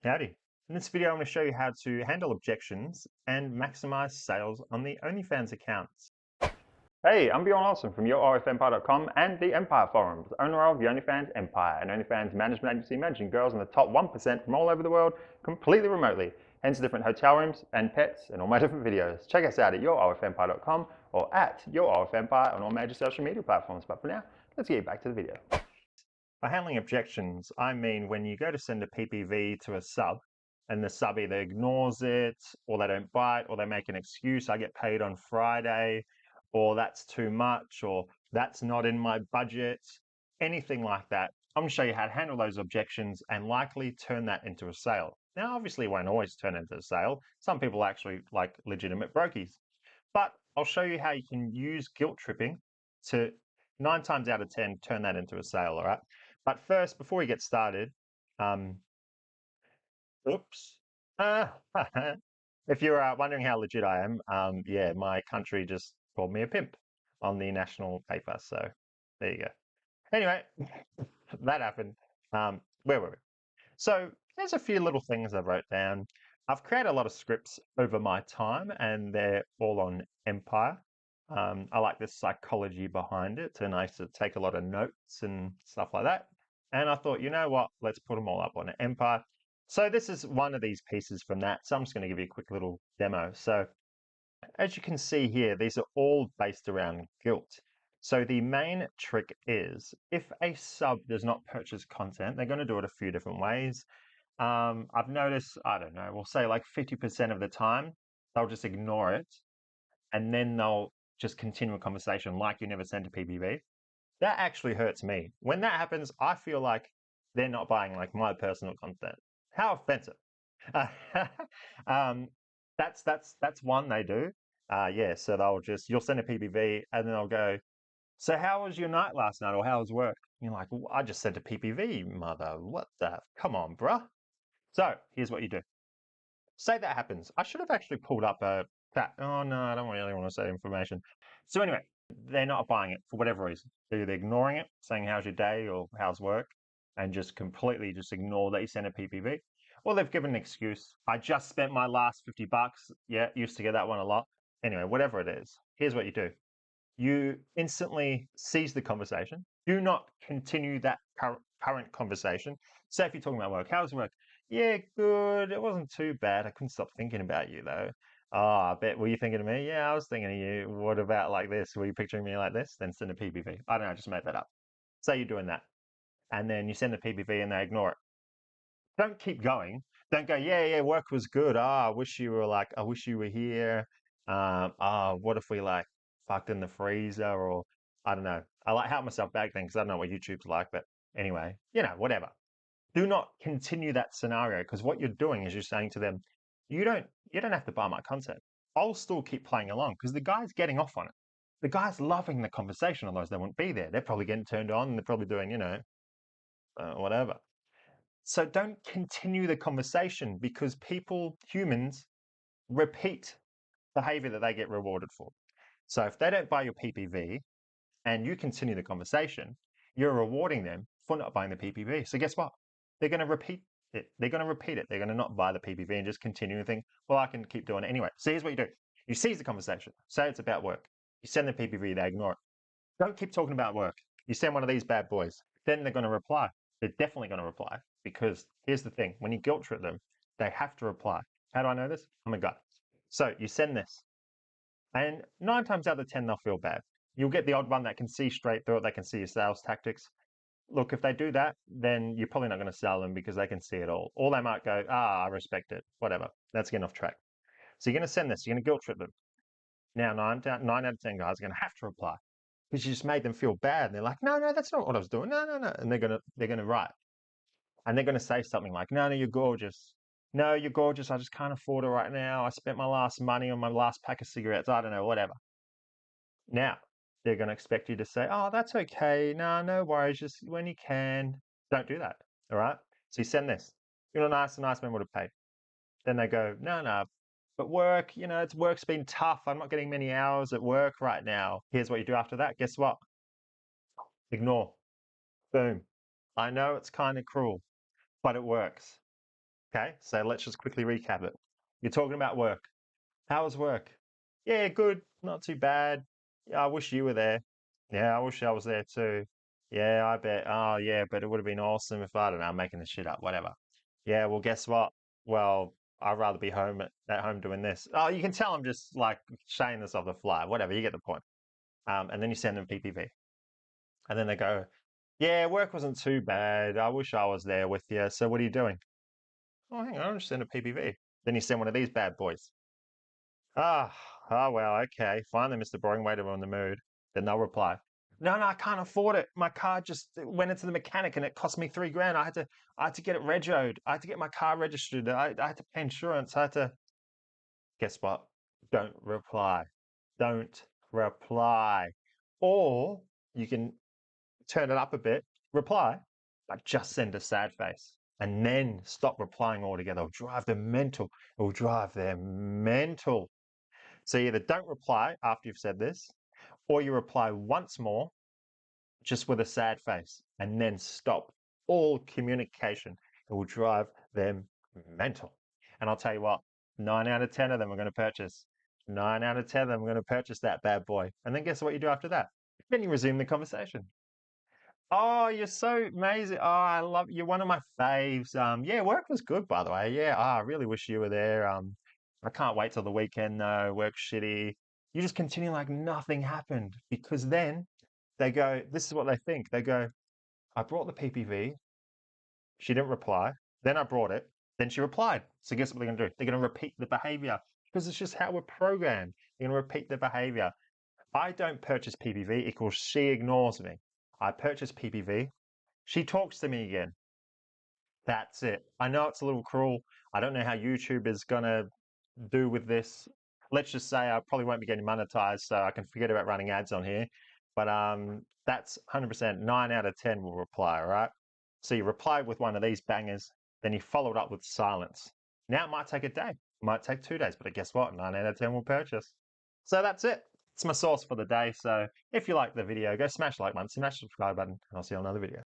Howdy. In this video, I'm going to show you how to handle objections and maximize sales on the OnlyFans accounts. Hey, I'm Bjorn Olsen from YourOFEmpire.com and the Empire Forums, owner of the OnlyFans Empire, an OnlyFans management agency managing girls in the top 1% from all over the world, completely remotely, hence different hotel rooms and pets and all my different videos. Check us out at YourOFEmpire.com or at YourOFEmpire on all major social media platforms. But for now, let's get back to the video. By handling objections, I mean when you go to send a PPV to a sub and the sub either ignores it or they don't buy it or they make an excuse, I get paid on Friday, or that's too much, or that's not in my budget, anything like that. I'm going to show you how to handle those objections and likely turn that into a sale. Now, obviously, it won't always turn into a sale. Some people actually like legitimate brokies. But I'll show you how you can use guilt tripping to 9 times out of 10 turn that into a sale, all right? But first, before we get started, oops. If you're wondering how legit I am, yeah, my country just called me a pimp on the national paper. So there you go. Anyway, that happened. Where were we? So there's a few little things I wrote down. I've created a lot of scripts over my time and they're all on Empire. I like the psychology behind it and I used to take a lot of notes and stuff like that. And I thought, you know what, let's put them all up on Empire. So this is one of these pieces from that. So I'm just going to give you a quick little demo. So as you can see here, these are all based around guilt. So the main trick is if a sub does not purchase content, they're going to do it a few different ways. I've noticed, I don't know, we'll say like 50% of the time, they'll just ignore it and then they'll just continue a conversation like you never sent a PPV. That actually hurts me. When that happens, I feel like they're not buying like my personal content. How offensive. That's one they do. Yeah, so you'll send a PPV and then they'll go, so how was your night last night or how was work? And you're like, well, I just sent a PPV, mother. What the? Come on, bruh. So here's what you do. Say that happens. I should have actually pulled up a chat. Oh no, I don't really want to say information. So anyway, they're not buying it for whatever reason. They're ignoring it, saying how's your day or how's work, and just completely just ignore that you sent a PPV. Or they've given an excuse. I just spent my last 50 bucks. Yeah, used to get that one a lot. Anyway, whatever it is, here's what you do. You instantly seize the conversation. Do not continue that current conversation. Say if you're talking about work, how's work? Yeah, good. It wasn't too bad. I couldn't stop thinking about you though. Oh, I bet. Were you thinking of me? Yeah, I was thinking of you. What about like this? Were you picturing me like this? Then send a PPV. I don't know. I just made that up. Say you're doing that. And then you send the PPV and they ignore it. Don't keep going. Don't go, yeah, work was good. I wish you were like, I wish you were here. What if we like fucked in the freezer or I don't know. I like help myself back then because I don't know what YouTube's like, but anyway, whatever. Do not continue that scenario because what you're doing is you're saying to them, you don't have to buy my content. I'll still keep playing along because the guy's getting off on it. The guy's loving the conversation, otherwise they wouldn't be there. They're probably getting turned on and they're probably doing, whatever. So don't continue the conversation because humans, repeat behavior that they get rewarded for. So if they don't buy your PPV and you continue the conversation, you're rewarding them for not buying the PPV. So guess what? They're going to repeat it. They're going to repeat it. They're going to not buy the PPV and just continue and think, well, I can keep doing it anyway. So here's what you do. You seize the conversation. Say it's about work. You send the PPV, they ignore it. Don't keep talking about work. You send one of these bad boys. Then they're going to reply. They're definitely going to reply because here's the thing. When you guilt trip them, they have to reply. How do I know this? I'm a gut. So you send this and 9 times out of 10, they'll feel bad. You'll get the odd one that can see straight through it. They can see your sales tactics. Look, if they do that, then you're probably not going to sell them because they can see it all. Or they might go, I respect it, whatever. That's getting off track. So you're going to send this. You're going to guilt trip them. Now, 9 out of 10 guys are going to have to reply because you just made them feel bad. And they're like, no, that's not what I was doing. No. And they're going to write. And they're going to say something like, no, you're gorgeous. No, you're gorgeous. I just can't afford it right now. I spent my last money on my last pack of cigarettes. I don't know, whatever. Now, they're going to expect you to say, oh, that's okay. No worries. Just when you can. Don't do that. All right. So you send this. A nice man would have paid. Then they go, no. But work, work's been tough. I'm not getting many hours at work right now. Here's what you do after that. Guess what? Ignore. Boom. I know it's kind of cruel, but it works. Okay, so let's just quickly recap it. You're talking about work. How was work? Yeah, good. Not too bad. Yeah, I wish you were there. Yeah, I wish I was there too. Yeah, I bet. Oh, yeah, but it would have been awesome if I don't know, I'm making this shit up, whatever. Yeah, well, guess what? Well, I'd rather be home at home doing this. Oh, you can tell I'm just like saying this off the fly. Whatever, you get the point. And then you send them PPV, and then they go, "Yeah, work wasn't too bad. I wish I was there with you. So what are you doing? Oh, hang on, I'll just send a PPV." Then you send one of these bad boys. Ah, oh well, okay. Finally, Mr. Boring Waiter on the mood. Then they'll reply, no, I can't afford it. My car just went into the mechanic and it cost me $3,000. I had to get it regoed. I had to get my car registered. I had to pay insurance. I had to. Guess what? Don't reply. Don't reply. Or you can turn it up a bit, reply, but just send a sad face. And then stop replying altogether. It'll drive them mental. It will drive them mental. So you either don't reply after you've said this, or you reply once more, just with a sad face, and then stop all communication. It will drive them mental. And I'll tell you what, 9 out of 10 of them are going to purchase. 9 out of 10 of them are going to purchase that bad boy. And then guess what you do after that? Then you resume the conversation. Oh, you're so amazing. Oh, I love you're one of my faves. Yeah, work was good, by the way. Yeah, I really wish you were there. I can't wait till the weekend though. Work's shitty. You just continue like nothing happened because then they go, this is what they think. They go, I brought the PPV. She didn't reply. Then I brought it. Then she replied. So guess what they're going to do? They're going to repeat the behavior because it's just how we're programmed. They're going to repeat the behavior. I don't purchase PPV equals she ignores me. I purchase PPV. She talks to me again. That's it. I know it's a little cruel. I don't know how YouTube is going to do with this. Let's just say I probably won't be getting monetized, so I can forget about running ads on here. But that's 100%. 9 out of 10 will reply, all right? So you replied with one of these bangers, then you followed up with silence. Now it might take a day, it might take 2 days, but guess what? 9 out of 10 will purchase. So that's it. It's my sauce for the day. So if you like the video, go smash like button, smash the subscribe button, and I'll see you on another video.